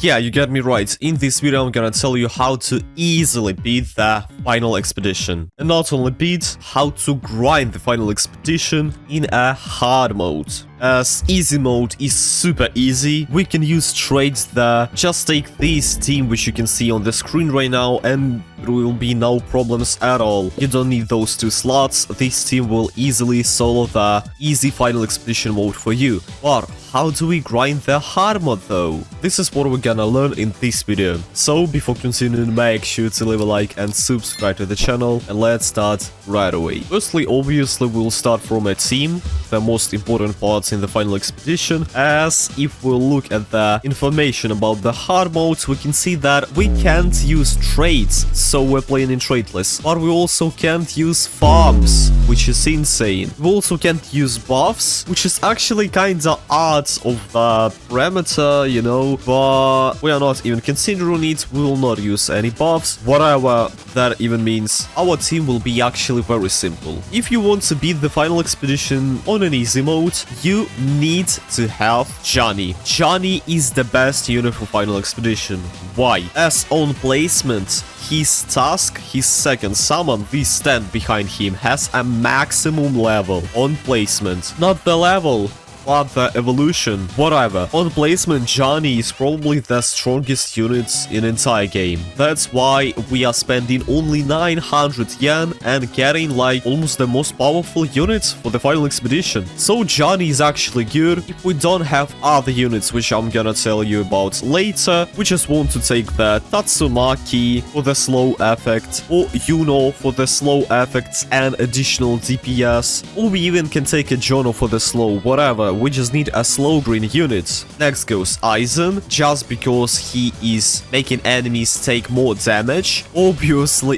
Yeah, you get me right. In this video, I'm gonna tell you how to easily beat the final expedition. And not only beat, how to grind the final expedition in a hard mode. As easy mode is super easy, we can use trades there. Just take this team which you can see on the screen right now and there will be no problems at all. You don't need those 2 slots, this team will easily solo the easy final expedition mode for you. But how do we grind the hard mode though? This is what we're gonna learn in this video. So before continuing, make sure to leave a like and subscribe to the channel, and let's start right away. Firstly, obviously we'll start from a team, the most important parts in the final expedition, as if we look at the information about the hard modes, we can see that we can't use trades, so we're playing in tradeless, but we also can't use farms, which is insane. We also can't use buffs, which is actually kinda odd of the parameter, you know, but we are not even considering it. We will not use any buffs, whatever that even means. Our team will be actually very simple. If you want to beat the final expedition on an easy mode, you need to have Johnny. Johnny is the best unit for final expedition. Why? As on placement, his task, his second summon, this stand behind him, has a maximum level on placement. Not the level, but the evolution, whatever. On placement, Johnny is probably the strongest unit in entire game. That's why we are spending only 900 yen and getting like almost the most powerful units for the final expedition. So Johnny is actually good. If we don't have other units, which I'm gonna tell you about later, we just want to take the Tatsumaki for the slow effect, or Yuno for the slow effects and additional DPS, or we even can take a Jono for the slow, whatever. We just need a slow green unit. Next goes Aizen, just because he is making enemies take more damage. Obviously,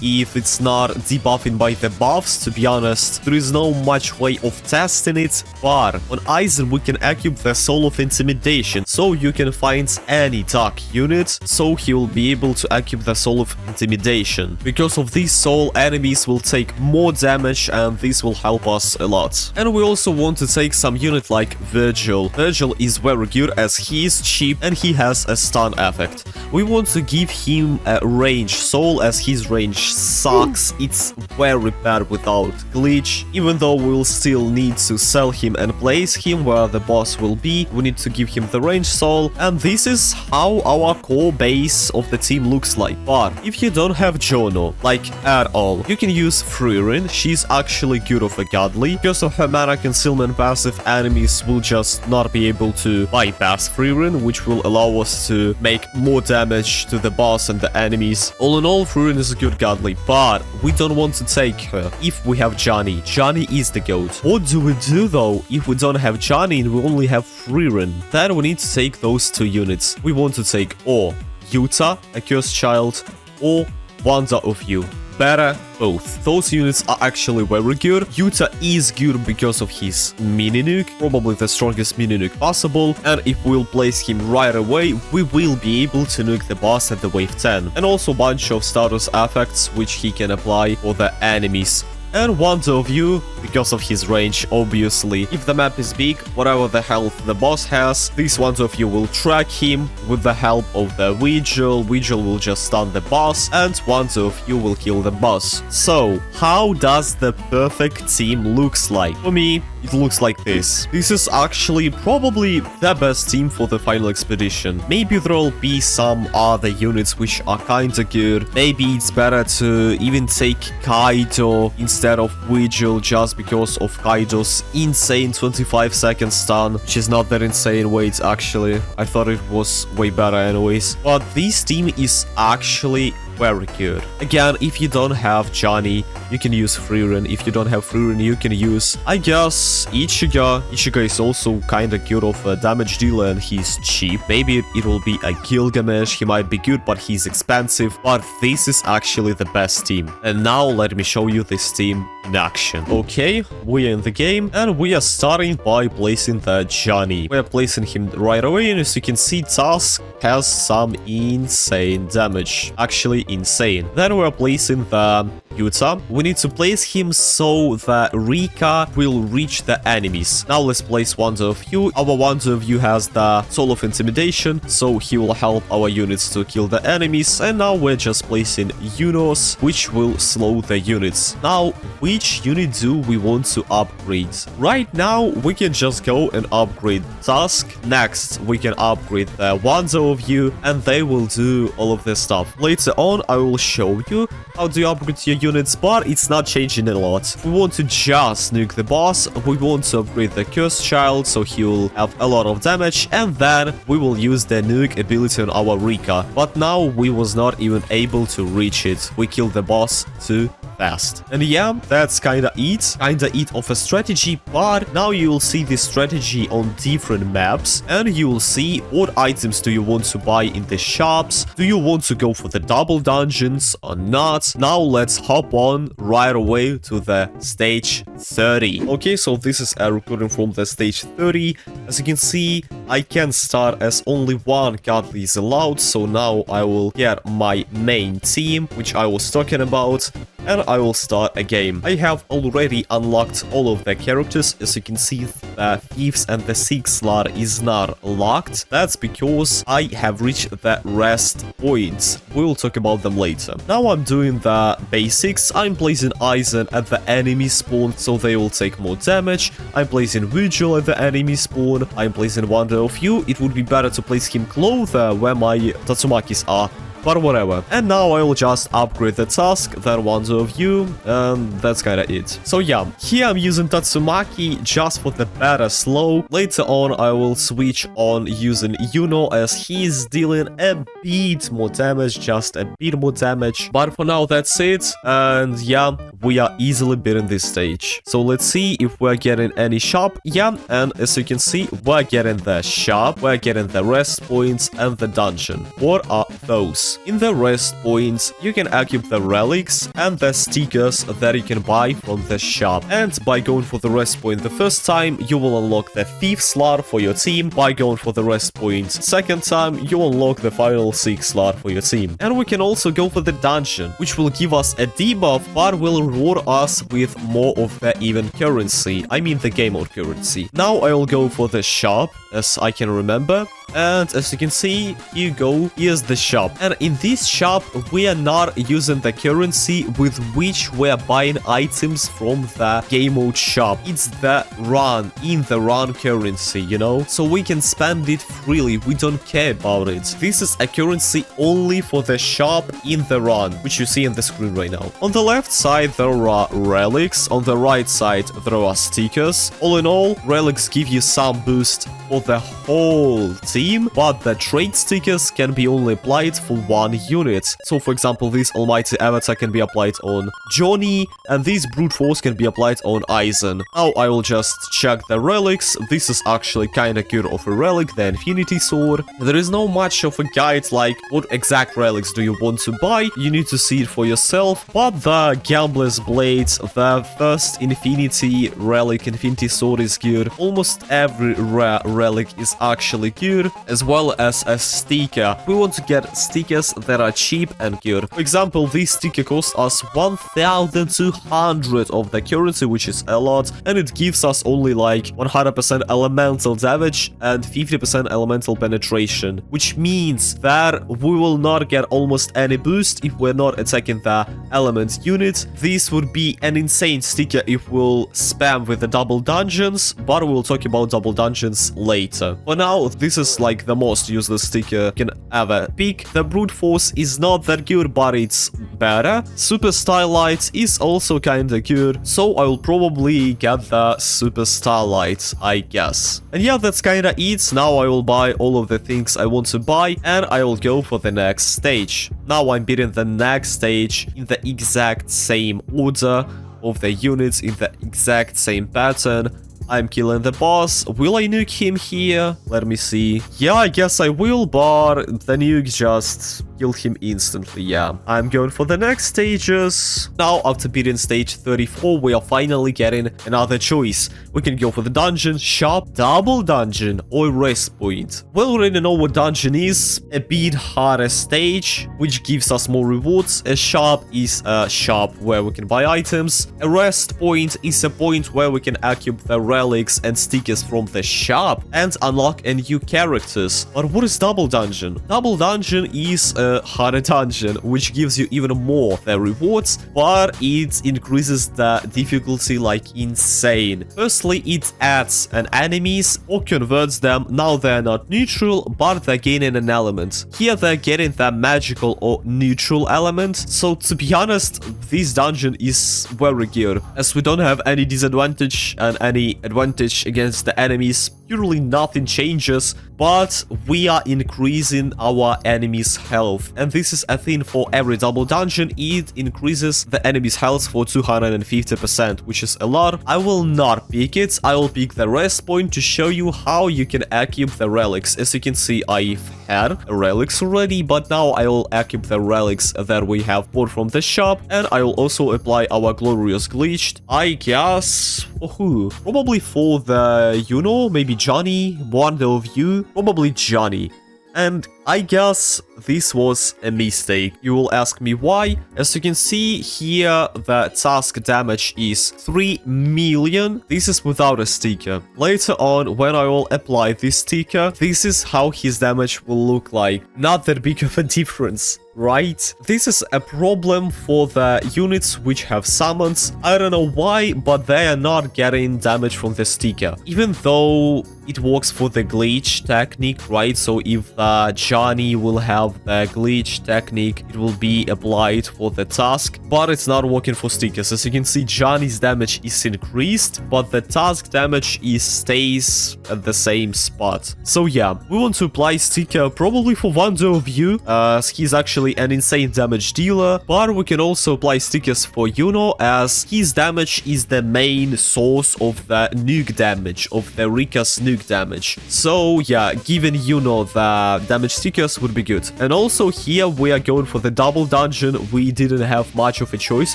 if it's not debuffing by the buffs, to be honest, there is no much way of testing it, but on Aizen we can equip the Soul of Intimidation, so you can find any dark unit, so he will be able to equip the Soul of Intimidation. Because of this soul, enemies will take more damage and this will help us a lot. And we also want to take some unit like Virgil. Virgil is very good as he is cheap and he has a stun effect. We want to give him a range soul as his range sucks. It's very bad without glitch. Even though we'll still need to sell him and place him where the boss will be, we need to give him the range soul, and this is how our core base of the team looks like. But if you don't have Jono, like at all, you can use Frieren. She's actually good of a godly. Because of her mana concealment passive, enemies will just not be able to bypass Frieren, which will allow us to make more damage to the boss and the enemies. All in all, Frieren is a good godly, but we don't want to take her if we have Johnny. Johnny is the goat. What do we do though if we don't have Johnny and we only have Frieren? Then we need to take those 2 units. We want to take or Yuta, a cursed child, or Wanda of You. Better both. Those units are actually very good. Yuta is good because of his mini nuke, probably the strongest mini nuke possible, and if we'll place him right away, we will be able to nuke the boss at the wave 10. And also a bunch of status effects which he can apply for the enemies. And Wanda of You, because of his range, obviously. If the map is big, whatever the health the boss has, this Wanda of You will track him with the help of the Vigil. Vigil will just stun the boss, and Wanda of You will kill the boss. So, how does the perfect team looks like? For me, it looks like this. This is actually probably the best team for the final expedition. Maybe there'll be some other units which are kinda good. Maybe it's better to even take Kaido instead of Vigil, just because of Kaido's insane 25-second stun, which is not that insane. Wait, actually, I thought it was way better anyways. But this team is actually very good. Again, if you don't have Johnny, you can use Frieren. If you don't have Frieren, you can use, I guess, Ichigo. Ichigo is also kinda good of a damage dealer and he's cheap. Maybe it will be a Gilgamesh. He might be good, but he's expensive. But this is actually the best team. And now let me show you this team in action. Okay, we are in the game and we are starting by placing the Johnny. We are placing him right away, and as you can see, Task has some insane damage. Actually, truly insane. Then we're placing the Yuta. We need to place him so that Rika will reach the enemies. Now let's place Wonder of You. Our Wonder of You has the Soul of Intimidation, so he will help our units to kill the enemies. And now we're just placing Yunos, which will slow the units. Now, which unit do we want to upgrade? Right now, we can just go and upgrade Tusk. Next, we can upgrade the Wonder of You, and they will do all of this stuff. Later on, I will show you how to upgrade your units, but it's not changing a lot. If we want to just nuke the boss, we want to upgrade the Cursed Child, so he will have a lot of damage, and then we will use the nuke ability on our Rika. But now we was not even able to reach it. We killed the boss too fast. And yeah, that's kinda it of a strategy, but now you will see this strategy on different maps, and you will see what items do you want to buy in the shops. Do you want to go for the double dungeons or not? Now let's hop on right away to the stage 30. Okay, so this is a recording from the stage 30. As you can see, I can start as only one godly is allowed, so now I will get my main team, which I was talking about, and I will start a game. I have already unlocked all of the characters. As you can see, the Thieves and the Seek slot is not locked. That's because I have reached the rest points. We will talk about them later. Now I'm doing the basics. I'm placing Aizen at the enemy spawn, so they will take more damage. I'm placing Vigil at the enemy spawn. I'm placing Wonder of You. It would be better to place him closer where my Tatsumakis are, but whatever. And now I will just upgrade the Tusk, then Wonder of You, and that's kinda it. So yeah, here I'm using Tatsumaki just for the better slow. Later on, I will switch on using Yuno as he's dealing a bit more damage, just a bit more damage. But for now, that's it. And yeah, we are easily beating this stage. So let's see if we're getting any shop. Yeah, and as you can see, we're getting the shop, we're getting the rest points and the dungeon. What are those? In the rest points, you can equip the relics and the stickers that you can buy from the shop. And by going for the rest point the first time, you will unlock the Thief slot for your team. By going for the rest point second time, you unlock the final Seek slot for your team. And we can also go for the dungeon, which will give us a debuff, but will reward us with more of the even currency. I mean the game mode currency. Now I will go for the shop, as I can remember. And as you can see, here you go, here's the shop. And in this shop, we are not using the currency with which we are buying items from the game mode shop. It's the run, in the run currency, you know? So we can spend it freely, we don't care about it. This is a currency only for the shop in the run, which you see on the screen right now. On the left side, there are relics. On the right side, there are stickers. All in all, relics give you some boost for the whole team, but the trade stickers can be only applied for one unit. So for example, this Almighty Avatar can be applied on Johnny, and this Brute Force can be applied on Aizen. Now I will just check the relics. This is actually kinda good of a relic, the Infinity Sword. There is no much of a guide like what exact relics do you want to buy. You need to see it for yourself, but the Gambler's Blade, the first Infinity relic, Infinity Sword is good. Almost every rare relic is actually good, as well as a sticker. We want to get stickers that are cheap and good. For example, this sticker costs us 1200 of the currency, which is a lot, and it gives us only like 100% elemental damage and 50% elemental penetration, which means that we will not get almost any boost if we're not attacking the element unit. This would be an insane sticker if we'll spam with the double dungeons, but we'll talk about double dungeons later. For now, this is like the most useless sticker you can ever pick. The Brute Force is not that good, but it's better. Super Starlight is also kinda good, so I will probably get the Super Starlight, I guess. And yeah, that's kinda it. Now I will buy all of the things I want to buy, and I will go for the next stage. Now I'm beating the next stage in the exact same order of the units, in the exact same pattern. I'm killing the boss. Will I nuke him here? Let me see. Yeah, I guess I will, but the nuke just kill him instantly, yeah. I'm going for the next stages. Now, after beating stage 34, we are finally getting another choice. We can go for the dungeon, shop, double dungeon, or rest point. We already know what dungeon is, a bit harder stage, which gives us more rewards. A shop is a shop where we can buy items. A rest point is a point where we can equip the relics and stickers from the shop and unlock a new characters. But what is double dungeon? Double dungeon is a harder dungeon, which gives you even more the rewards, but it increases the difficulty like insane. Firstly, it adds an enemies or converts them. Now they're not neutral, but they're gaining an element. Here they're getting the magical or neutral element. So to be honest, this dungeon is very good, as we don't have any disadvantage and any advantage against the enemies. Purely nothing changes, but we are increasing our enemy's health. And this is a thing for every double dungeon. It increases the enemy's health for 250%, which is a lot. I will not pick it. I will pick the rest point to show you how you can equip the relics. As you can see, I've had relics already, but now I will equip the relics that we have bought from the shop, and I will also apply our glorious glitched. I guess for who? Probably for the, you know, maybe Johnny, one of you, probably Johnny. And I guess this was a mistake. You will ask me why. As you can see here, the task damage is 3 million. This is without a sticker. Later on, when I will apply this sticker, this is how his damage will look like. Not that big of a difference, right? This is a problem for the units which have summons. I don't know why, but they are not getting damage from the sticker. Even though it works for the glitch technique, right? So if Johnny will have the glitch technique, it will be applied for the task, but it's not working for stickers. As you can see, Johnny's damage is increased, but the task damage stays at the same spot. So yeah, we want to apply sticker probably for Wonder of You, as he's actually an insane damage dealer, but we can also apply stickers for Yuno, as his damage is the main source of the nuke damage, of the Rika's nuke damage. So yeah, giving Yuno the damage stickers would be good. And also here we are going for the double dungeon. We didn't have much of a choice.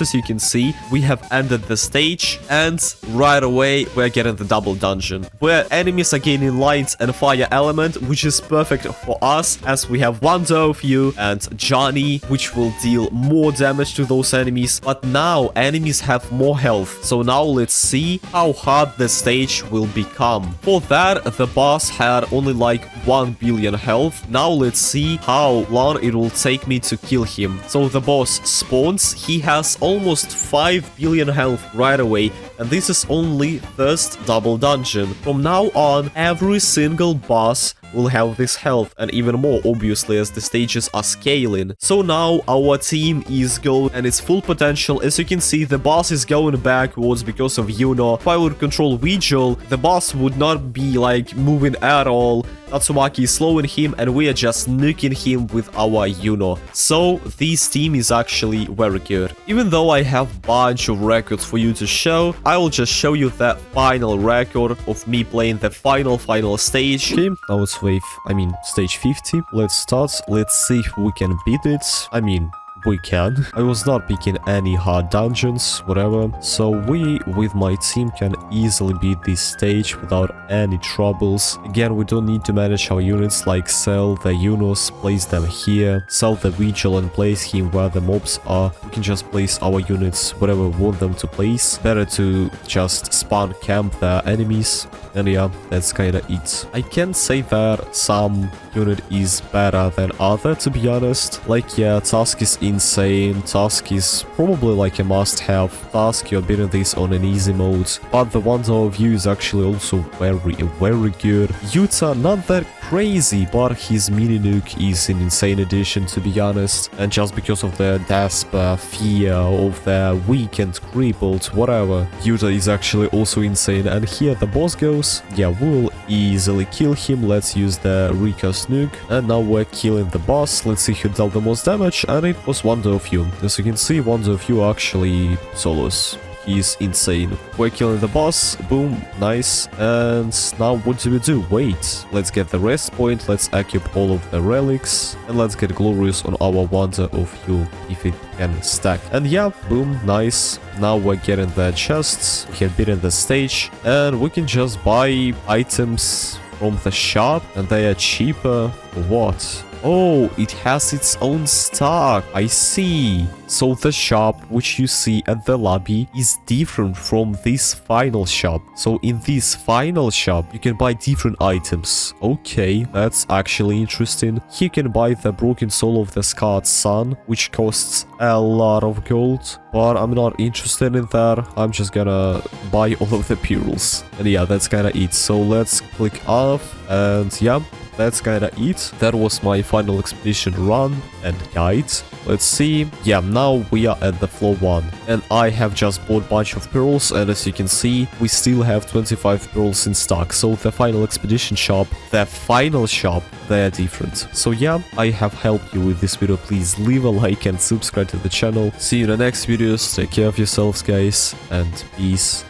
As you can see, we have ended the stage, and right away we're getting the double dungeon, where enemies are gaining light and fire element, which is perfect for us, as we have Wonder of You and Johnny, which will deal more damage to those enemies. But now enemies have more health, so now let's see how hard the stage will become. For that, the boss had only like 1 billion health. Now let's see how long it will take me to kill him. So the boss spawns, he has almost 5 billion health right away, and this is only first double dungeon. From now on, every single boss will have this health, and even more obviously as the stages are scaling. So now our team is going at its full potential. As you can see, the boss is going backwards because of Yuno. If I would control Vigil, the boss would not be like moving at all. Tatsumaki is slowing him, and we are just nuking him with our Yuno. So this team is actually very good. Even though I have a bunch of records for you to show, I will just show you the final record of me playing the final stage. Okay, now it's wave, stage 50. Let's start. Let's see if we can beat it. We can. I was not picking any hard dungeons, whatever. So we, with my team, can easily beat this stage without any troubles. Again, we don't need to manage our units, like sell the Yunos, place them here, sell the Vigil and place him where the mobs are. We can just place our units wherever we want them to place. Better to just spawn camp the enemies. And yeah, that's kinda it. I can't say that some unit is better than other, to be honest. Like, yeah, Task is insane. Task is probably like a must-have task. You're beating this on an easy mode. But the Wonder of You is actually also very good. Yuta, not that crazy, but his mini nuke is an insane addition, to be honest. And just because of the Despair, fear of the weak and crippled, whatever, Yuta is actually also insane. And here the boss goes. Yeah, we'll easily kill him. Let's use the Rika's nuke. And now we're killing the boss. Let's see who dealt the most damage, and it was Wonder of You. As you can see, Wonder of You actually solos. he's insane. We're killing the boss. Boom. Nice. And now what do? Wait. Let's get the rest point. Let's equip all of the relics. And let's get glorious on our Wonder of Heal if it can stack. And yeah, boom. Nice. Now we're getting the chests. We have beaten the stage. And we can just buy items from the shop. And they are cheaper. What? Oh, it has its own stock. I see. So the shop which you see at the lobby is different from this final shop. So in this final shop, you can buy different items. Okay, that's actually interesting. You can buy the broken soul of the scarred sun, which costs a lot of gold. But I'm not interested in that. I'm just gonna buy all of the pearls. And yeah, that's kinda it. So let's click off. And yeah, that's kinda it. That was my final expedition run and guide. Let's see. Yeah, now we are at the floor 1. And I have just bought a bunch of pearls. And as you can see, we still have 25 pearls in stock. So the final expedition shop, the final shop, they're different. So yeah, I have helped you with this video. Please leave a like and subscribe to the channel. See you in the next videos. Take care of yourselves, guys. And peace.